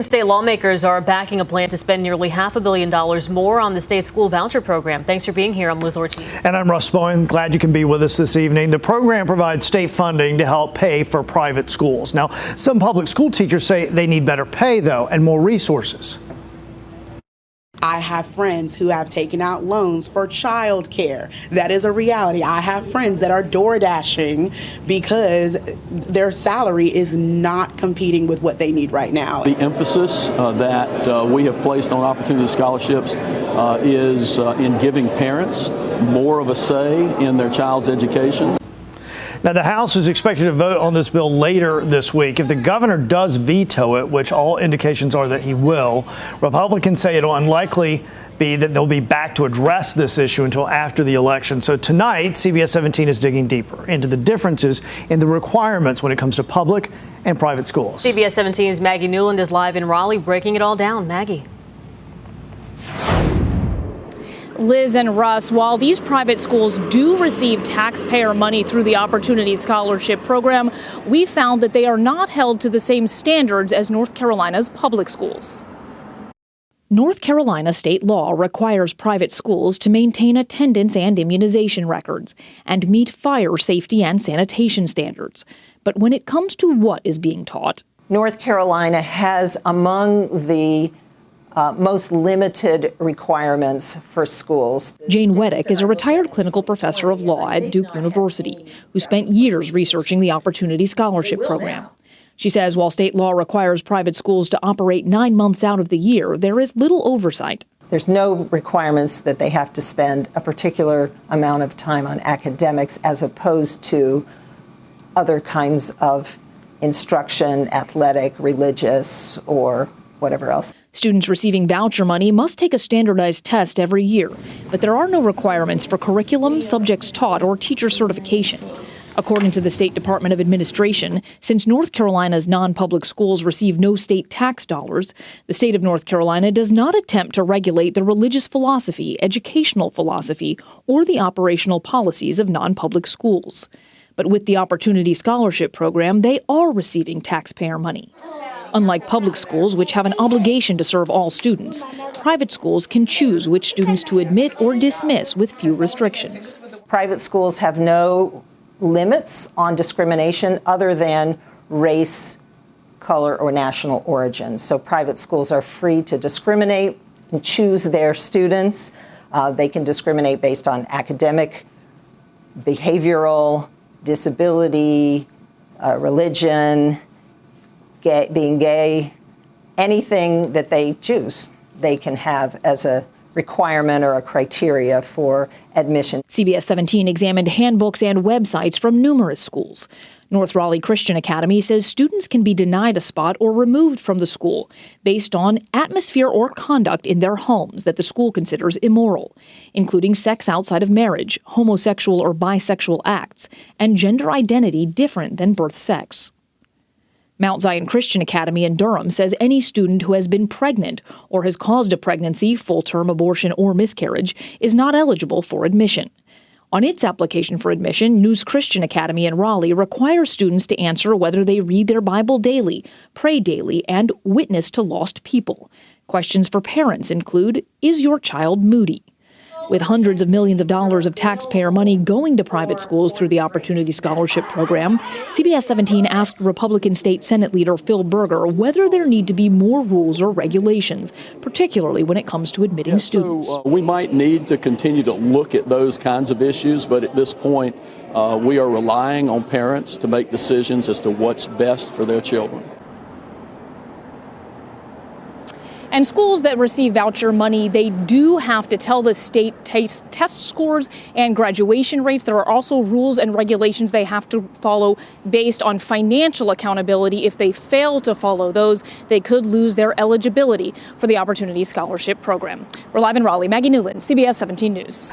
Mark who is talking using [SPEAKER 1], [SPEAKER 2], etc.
[SPEAKER 1] State lawmakers are backing a plan to spend nearly $500 million more on the state school voucher program. Thanks for being here. I'm Liz Ortiz.
[SPEAKER 2] And I'm Russ Bowen. Glad you can be with us this evening. The program provides state funding to help pay for private schools. Now, some public school teachers say they need better pay, though, and more resources.
[SPEAKER 3] I have friends who have taken out loans for childcare. That is a reality. I have friends that are door dashing because their salary is not competing with what they need right now.
[SPEAKER 4] The emphasis that we have placed on opportunity scholarships is in giving parents more of a say in their child's education.
[SPEAKER 2] Now, the House is expected to vote on this bill later this week. If the governor does veto it, which all indications are that he will, Republicans say it'll unlikely be that they'll be back to address this issue until after the election. So tonight, CBS 17 is digging deeper into the differences in the requirements when it comes to public and private schools.
[SPEAKER 1] CBS 17's Maggie Newland is live in Raleigh, breaking it all down. Maggie.
[SPEAKER 5] Liz and Russ, while these private schools do receive taxpayer money through the Opportunity Scholarship Program, we found that they are not held to the same standards as North Carolina's public schools. North Carolina state law requires private schools to maintain attendance and immunization records and meet fire safety and sanitation standards. But when it comes to what is being taught,
[SPEAKER 6] North Carolina has among the most limited requirements for schools.
[SPEAKER 5] Jane Weddick is a retired clinical professor of law at Duke University who spent years researching the Opportunity Scholarship Program. She says while state law requires private schools to operate 9 months out of the year, there is little oversight.
[SPEAKER 6] There's no requirements that they have to spend a particular amount of time on academics as opposed to other kinds of instruction, athletic, religious, or whatever else.
[SPEAKER 5] Students receiving voucher money must take a standardized test every year, but there are no requirements for curriculum, subjects taught, or teacher certification. According to the State Department of Administration, since North Carolina's non-public schools receive no state tax dollars, the state of North Carolina does not attempt to regulate the religious philosophy, educational philosophy, or the operational policies of non-public schools. But with the Opportunity Scholarship Program, they are receiving taxpayer money. Unlike public schools, which have an obligation to serve all students, private schools can choose which students to admit or dismiss with few restrictions.
[SPEAKER 6] Private schools have no limits on discrimination other than race, color, or national origin. So private schools are free to discriminate and choose their students. They can discriminate based on academic, behavioral, disability, religion, being gay, anything that they choose, they can have as a requirement or a criteria for admission.
[SPEAKER 5] CBS 17 examined handbooks and websites from numerous schools. North Raleigh Christian Academy says students can be denied a spot or removed from the school based on atmosphere or conduct in their homes that the school considers immoral, including sex outside of marriage, homosexual or bisexual acts, and gender identity different than birth sex. Mount Zion Christian Academy in Durham says any student who has been pregnant or has caused a pregnancy, full-term abortion, or miscarriage is not eligible for admission. On its application for admission, News Christian Academy in Raleigh requires students to answer whether they read their Bible daily, pray daily, and witness to lost people. Questions for parents include, is your child moody? With hundreds of millions of dollars of taxpayer money going to private schools through the Opportunity Scholarship Program, CBS 17 asked Republican State Senate Leader Phil Berger whether there need to be more rules or regulations, particularly when it comes to admitting students.
[SPEAKER 4] So, we might need to continue to look at those kinds of issues, but at this point, we are relying on parents to make decisions as to what's best for their children.
[SPEAKER 5] And schools that receive voucher money, they do have to tell the state test scores and graduation rates. There are also rules and regulations they have to follow based on financial accountability. If they fail to follow those, they could lose their eligibility for the Opportunity Scholarship Program. We're live in Raleigh. Maggie Newland, CBS 17 News.